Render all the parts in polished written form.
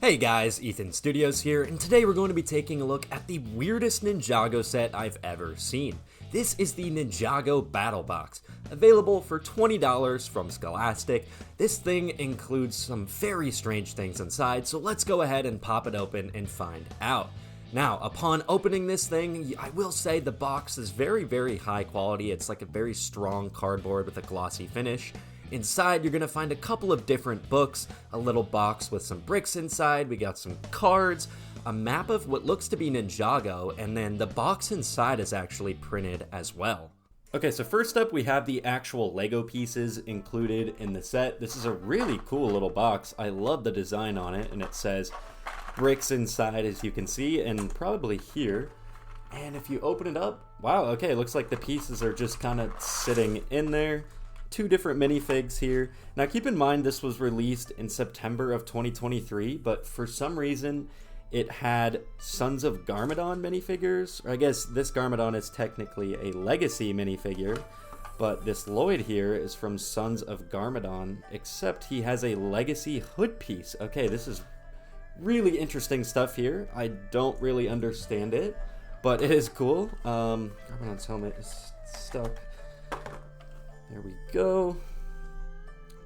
Hey guys, Ethan Studios here, and today we're going to be taking a look at the weirdest Ninjago set I've ever seen. This is the Ninjago Battle Box, available for $20 from Scholastic. This thing includes some very strange things inside, so let's go ahead and pop it open and find out. Now, upon opening this thing, I will say the box is very high quality. It's like a very strong cardboard with a glossy finish. Inside, you're going to find a couple of different books, a little box with some bricks inside, we got some cards, a map of what looks to be Ninjago, and then the box inside is actually printed as well. Okay, so first up we have the actual Lego pieces included in the set. This is a really cool little box. I love the design on it, and it says bricks inside, as you can see, and probably here. And if you open it up, wow, okay, it looks like the pieces are just kind of sitting in there. Two different minifigs here. Now keep in mind this was released in September of 2023, but for some reason it had Sons of Garmadon minifigures. Or I guess this Garmadon is technically a legacy minifigure, but this Lloyd here is from Sons of Garmadon, except he has a legacy hood piece. Okay, this is really interesting stuff here. I don't really understand it, but it is cool. Garmadon's helmet is stuck. There we go.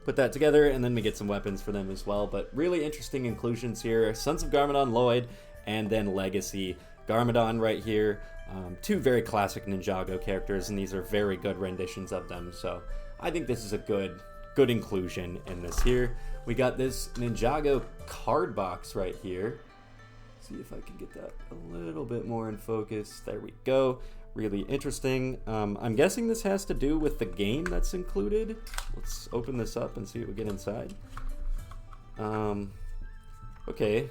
Put that together, and then we get some weapons for them as well. But really interesting inclusions here. Sons of Garmadon Lloyd, and then Legacy Garmadon right here. Two very classic Ninjago characters, and these are very good renditions of them. So I think this is a good inclusion in this here. We got this Ninjago card box right here. See if I can get that a little bit more in focus. There we go. Really interesting. I'm guessing this has to do with the game that's included. Let's open this up and see what we get inside. Okay.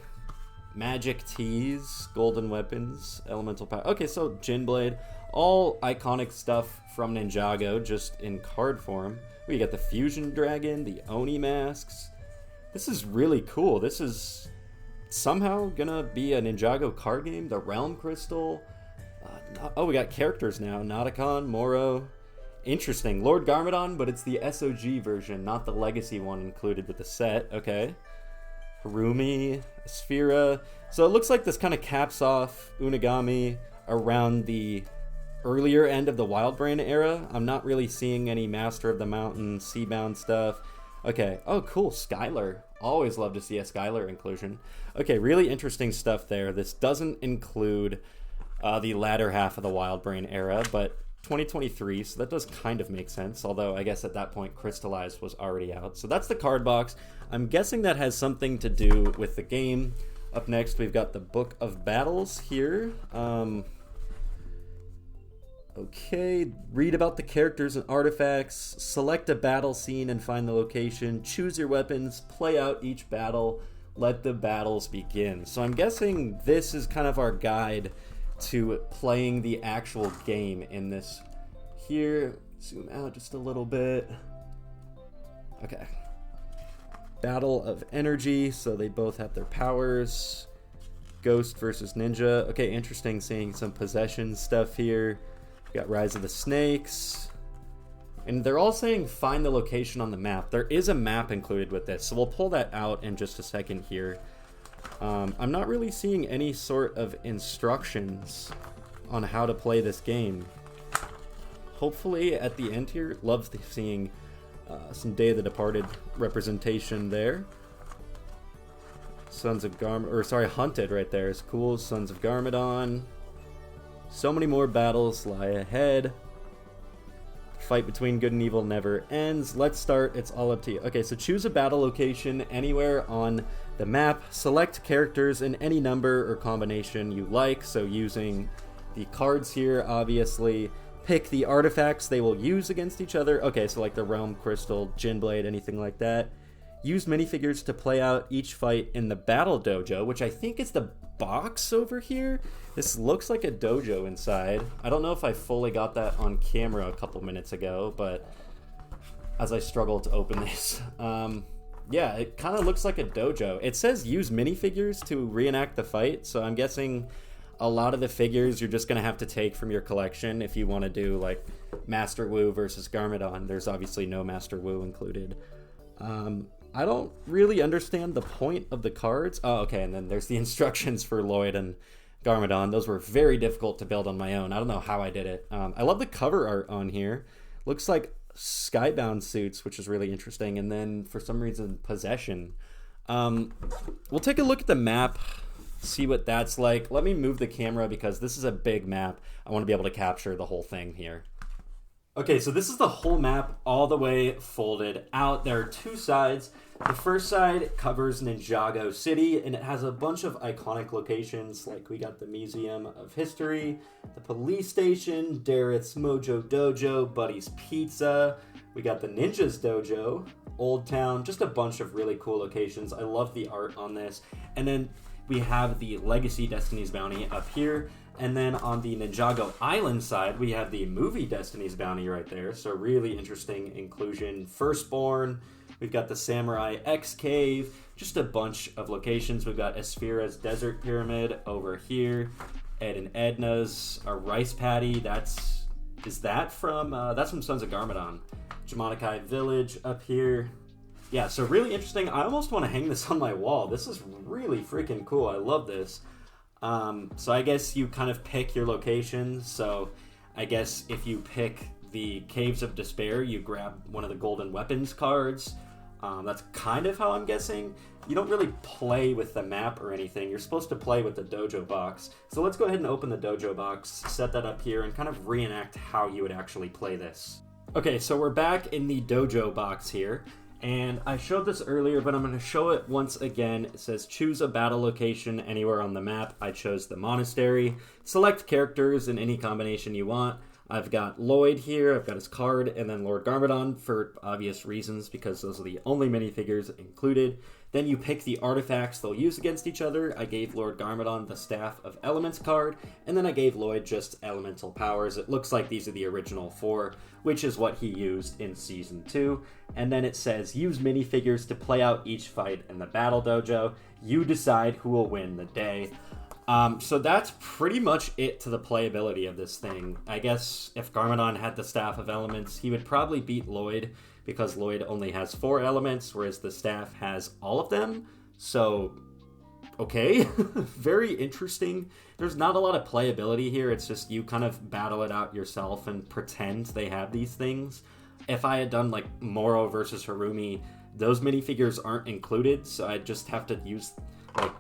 Magic teas, golden weapons, elemental power. Okay, so Jin Blade. All iconic stuff from Ninjago, just in card form. We got the Fusion Dragon, the Oni masks. This is really cool. This is somehow gonna be a Ninjago card game. The Realm Crystal. Oh, we got characters now. Nauticon, Moro. Interesting. Lord Garmadon, but it's the SOG version, not the legacy one included with the set. Okay. Harumi, Sphera. So it looks like this kind of caps off Unagami around the earlier end of the Wildbrain era. I'm not really seeing any Master of the Mountain, Seabound stuff. Okay. Oh, cool. Skylar. Always love to see a Skylar inclusion. Okay, really interesting stuff there. This doesn't include the latter half of the Wildbrain era, but 2023, so that does kind of make sense, although I guess at that point Crystallized was already out. So that's the card box. I'm guessing that has something to do with the game. Up next, we've got the Book of Battles here. Okay, read about the characters and artifacts, select a battle scene and find the location, choose your weapons, play out each battle, let the battles begin. So I'm guessing this is kind of our guide to playing the actual game in this here. Zoom out just a little bit. Okay. Battle of Energy, so they both have their powers. Ghost versus Ninja. Okay, interesting seeing some possession stuff here. We got Rise of the Snakes. And they're all saying find the location on the map. There is a map included with this, so we'll pull that out in just a second here. I'm not really seeing any sort of instructions on how to play this game. Hopefully at the end here, love seeing some Day of the Departed representation there. Hunted right there is cool. Sons of Garmadon. So many more battles lie ahead. Fight between good and evil never ends. Let's start. It's all up to you. Okay, so choose a battle location anywhere on the map. Select characters in any number or combination you like. So using the cards here, obviously. Pick the artifacts they will use against each other. Okay, so like the Realm Crystal, Jin Blade, anything like that. Use minifigures to play out each fight in the Battle Dojo, which I think is the box over here. This looks like a dojo inside. I don't know if I fully got that on camera a couple minutes ago, but as I struggle to open this, yeah, it kind of looks like a dojo. It says use minifigures to reenact the fight, so I'm guessing a lot of the figures you're just going to have to take from your collection if you want to do like Master Wu versus Garmadon. There's obviously no Master Wu included. I don't really understand the point of the cards. Oh, okay, and then there's the instructions for Lloyd and Garmadon. Those were very difficult to build on my own. I don't know how I did it. I love the cover art on here. Looks like Skybound suits, which is really interesting. And then, for some reason, Possession. We'll take a look at the map, see what that's like. Let me move the camera because this is a big map. I want to be able to capture the whole thing here. Okay, so this is the whole map all the way folded out. There are two sides. The first side covers Ninjago City, and it has a bunch of iconic locations, like we got the Museum of History, the police station, Dareth's Mojo Dojo, Buddy's Pizza, we got the Ninja's Dojo, Old Town, just a bunch of really cool locations. I love the art on this. And then we have the Legacy Destiny's Bounty up here. And then on the Ninjago Island side, we have the movie Destiny's Bounty right there. So really interesting inclusion. Firstborn, we've got the Samurai X Cave, just a bunch of locations. We've got Esfira's Desert Pyramid over here. Ed and Edna's, a rice paddy. That's from Sons of Garmadon. Jamonikai Village up here. Yeah, so really interesting. I almost want to hang this on my wall. This is really freaking cool. I love this. So I guess you kind of pick your location. So I guess if you pick the Caves of Despair, you grab one of the Golden Weapons cards. That's kind of how I'm guessing. You don't really play with the map or anything. You're supposed to play with the dojo box. So let's go ahead and open the dojo box, set that up here, and kind of reenact how you would actually play this. Okay, so we're back in the dojo box here. And I showed this earlier, but I'm going to show it once again. It says choose a battle location anywhere on the map. I chose the monastery. Select characters in any combination you want. I've got Lloyd here, I've got his card, and then Lord Garmadon for obvious reasons because those are the only minifigures included. Then you pick the artifacts they'll use against each other. I gave Lord Garmadon the Staff of Elements card, and then I gave Lloyd just elemental powers. It looks like these are the original 4, which is what he used in Season 2. And then it says, use minifigures to play out each fight in the Battle Dojo. You decide who will win the day. So that's pretty much it to the playability of this thing. I guess if Garmadon had the Staff of Elements, he would probably beat Lloyd, because Lloyd only has 4 elements, whereas the staff has all of them. So, okay. Very interesting. There's not a lot of playability here. It's just you kind of battle it out yourself and pretend they have these things. If I had done, like, Moro versus Harumi, those minifigures aren't included, so I'd just have to use, like,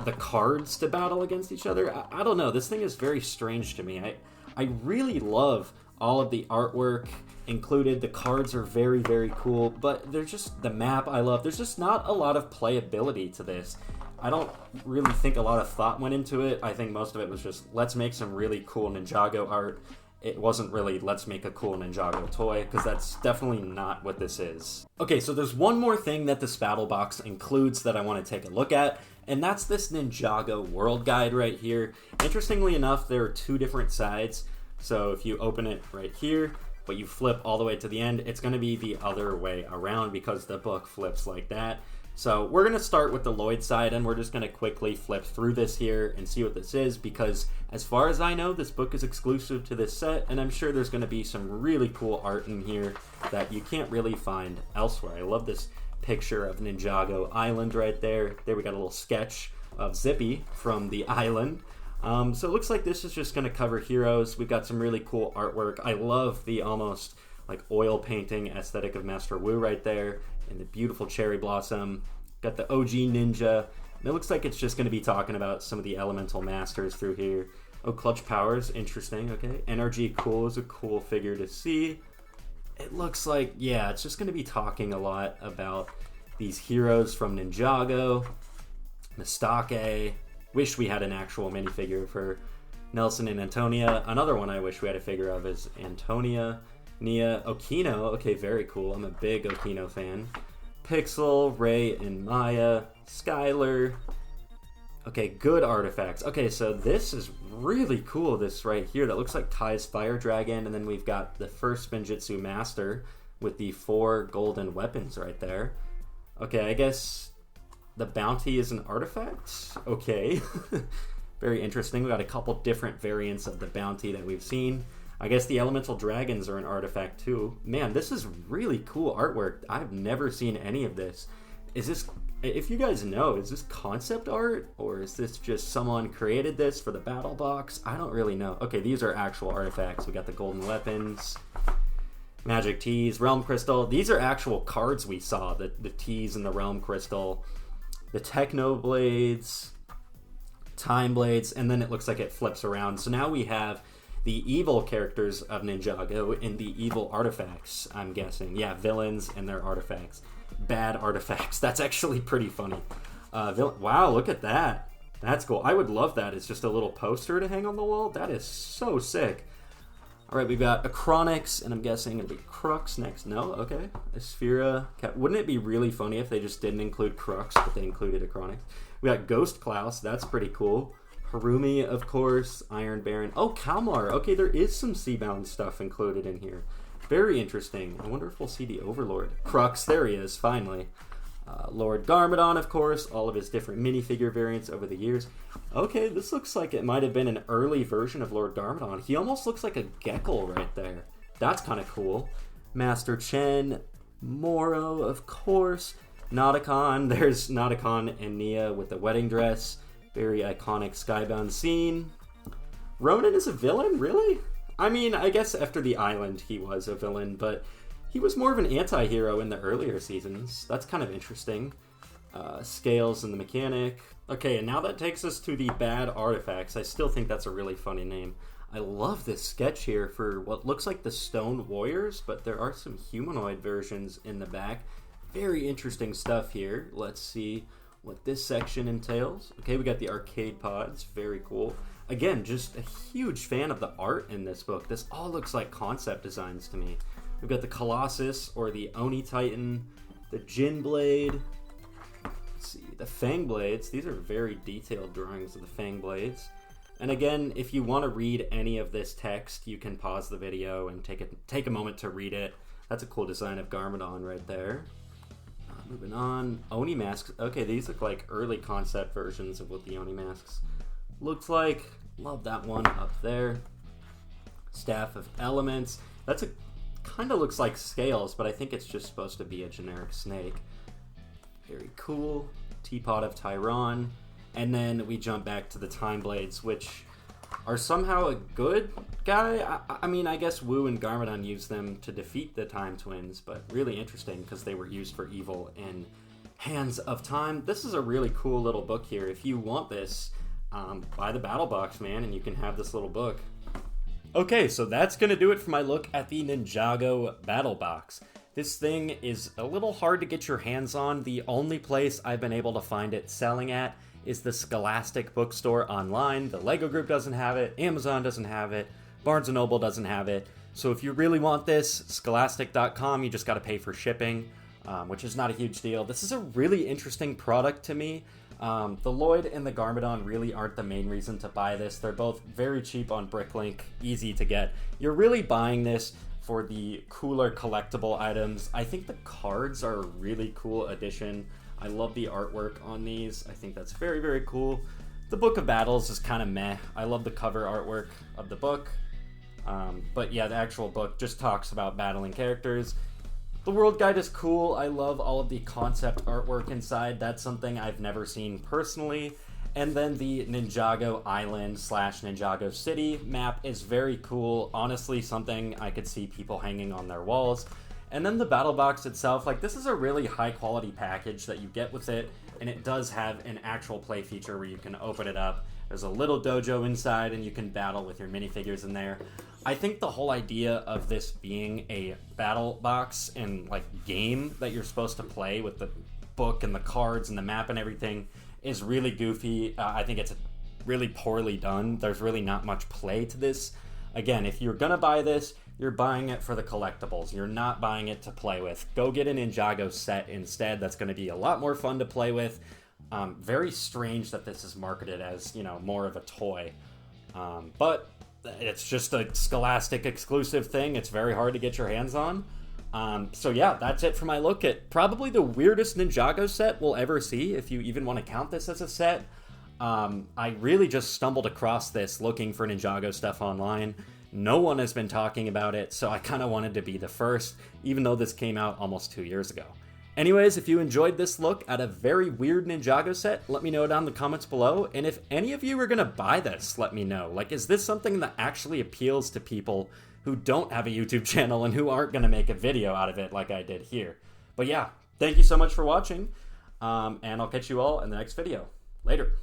the cards to battle against each other. I don't know. This thing is very strange to me. I really love all of the artwork included. The cards are very, very cool, but they're just, the map I love. There's just not a lot of playability to this. I don't really think a lot of thought went into it. I think most of it was just, let's make some really cool Ninjago art. It wasn't really, let's make a cool Ninjago toy, because that's definitely not what this is. Okay, so there's one more thing that this battle box includes that I want to take a look at, and that's this Ninjago world guide right here. Interestingly enough, there are 2 different sides. So if you open it right here, but you flip all the way to the end, it's going to be the other way around because the book flips like that. So we're going to start with the Lloyd side, and we're just going to quickly flip through this here and see what this is, because as far as I know, this book is exclusive to this set, and I'm sure there's going to be some really cool art in here that you can't really find elsewhere. I love this picture of Ninjago Island right there. There we got a little sketch of Zippy from the island. So it looks like this is just going to cover heroes. We've got some really cool artwork. I love the almost like oil painting aesthetic of Master Wu right there, and the beautiful cherry blossom. Got the OG ninja. And it looks like it's just going to be talking about some of the elemental masters through here. Oh, Clutch Powers, interesting. Okay, NRG Cool is a cool figure to see. It looks like, yeah, it's just going to be talking a lot about these heroes from Ninjago. Mistake. Wish we had an actual minifigure for Nelson and Antonia. Another one I wish we had a figure of is Antonia. Nia. Okino. Okay, very cool. I'm a big Okino fan. Pixel, Ray, and Maya. Skylar. Okay, good artifacts. Okay, so this is really cool, this right here. That looks like Kai's Fire Dragon. And then we've got the first Spinjitzu Master with the 4 golden weapons right there. Okay, I guess the bounty is an artifact? Okay. Very interesting. We've got a couple different variants of the bounty that we've seen. I guess the elemental dragons are an artifact too. Man, this is really cool artwork. I've never seen any of this. Is this, if you guys know, is this concept art or is this just someone created this for the battle box? I don't really know. Okay, these are actual artifacts. We got the golden weapons, magic teas, realm crystal. These are actual cards we saw, the teas and the realm crystal, the techno blades, time blades, and then it looks like it flips around. So now we have the evil characters of Ninjago and the evil artifacts, I'm guessing. Yeah, villains and their artifacts. Bad artifacts. That's actually pretty funny. Wow, look at that. That's cool. I would love that. It's just a little poster to hang on the wall. That is so sick. All right, we've got Acronyx, and I'm guessing it'll be Crux next. No? Okay. Asphera. Wouldn't it be really funny if they just didn't include Crux, but they included Acronyx? We got Ghost Klaus. That's pretty cool. Harumi, of course, Iron Baron. Oh, Kalmar. Okay, there is some Seabound stuff included in here. Very interesting. I wonder if we'll see the Overlord. Crux, there he is, finally. Lord Garmadon, of course, all of his different minifigure variants over the years. Okay, this looks like it might have been an early version of Lord Garmadon. He almost looks like a Gekko right there. That's kind of cool. Master Chen, Moro, of course. Nauticon, there's Nauticon and Nia with the wedding dress. Very iconic Skybound scene. Ronan is a villain? Really? I mean, I guess after the island he was a villain, but he was more of an anti-hero in the earlier seasons. That's kind of interesting. Scales and the Mechanic. Okay, and now that takes us to the bad artifacts. I still think that's a really funny name. I love this sketch here for what looks like the Stone Warriors, but there are some humanoid versions in the back. Very interesting stuff here. Let's see what this section entails. Okay, we got the arcade pods. Very cool. Again, just a huge fan of the art in this book. This all looks like concept designs to me. We've got the Colossus or the Oni Titan, the Jin Blade. Let's see, the Fang Blades. These are very detailed drawings of the Fang Blades. And again, if you want to read any of this text, you can pause the video and take a moment to read it. That's a cool design of Garmadon right there. Moving on, Oni masks. Okay, these look like early concept versions of what the Oni masks looks like. Love that one up there. Staff of Elements. That's a kind of looks like Scales, but I think it's just supposed to be a generic snake. Very cool. Teapot of Tyron. And then we jump back to the Time Blades, which are somehow a good guy. I mean, I guess Wu and Garmadon used them to defeat the Time Twins, but really interesting because they were used for evil in Hands of Time. This is a really cool little book here. If you want this, buy the battle box, man, and you can have this little book. Okay, so that's going to do it for my look at the Ninjago battle box. This thing is a little hard to get your hands on. The only place I've been able to find it selling at is the Scholastic bookstore online. The Lego Group doesn't have it, Amazon doesn't have it, Barnes & Noble doesn't have it. So if you really want this, scholastic.com, you just got to pay for shipping, which is not a huge deal. This is a really interesting product to me. The Lloyd and the Garmadon really aren't the main reason to buy this. They're both very cheap on Bricklink, easy to get. You're really buying this for the cooler collectible items. I think the cards are a really cool addition. I love the artwork on these. I think that's very, very cool. The Book of Battles is kind of meh. I love the cover artwork of the book. But yeah, the actual book just talks about battling characters. The World Guide is cool. I love all of the concept artwork inside. That's something I've never seen personally. And then the Ninjago Island / Ninjago City map is very cool. Honestly, something I could see people hanging on their walls. And then the battle box itself, like, this is a really high quality package that you get with it, and it does have an actual play feature where you can open it up. There's a little dojo inside and you can battle with your minifigures in there. I think the whole idea of this being a battle box and like game that you're supposed to play with the book and the cards and the map and everything is really goofy. I think it's really poorly done. There's really not much play to this. Again, if you're gonna buy this, you're buying it for the collectibles. You're not buying it to play with. Go get an Ninjago set instead. That's going to be a lot more fun to play with. Very strange that this is marketed as, you know, more of a toy. But it's just a Scholastic exclusive thing. It's very hard to get your hands on. So yeah, that's it for my look at probably the weirdest Ninjago set we'll ever see, if you even want to count this as a set. I really just stumbled across this looking for Ninjago stuff online. No one has been talking about it, so I kind of wanted to be the first, even though this came out almost 2 years ago. Anyways, if you enjoyed this look at a very weird Ninjago set, let me know down in the comments below. And if any of you are going to buy this, let me know. Like, is this something that actually appeals to people who don't have a YouTube channel and who aren't going to make a video out of it like I did here? But yeah, thank you so much for watching, and I'll catch you all in the next video. Later.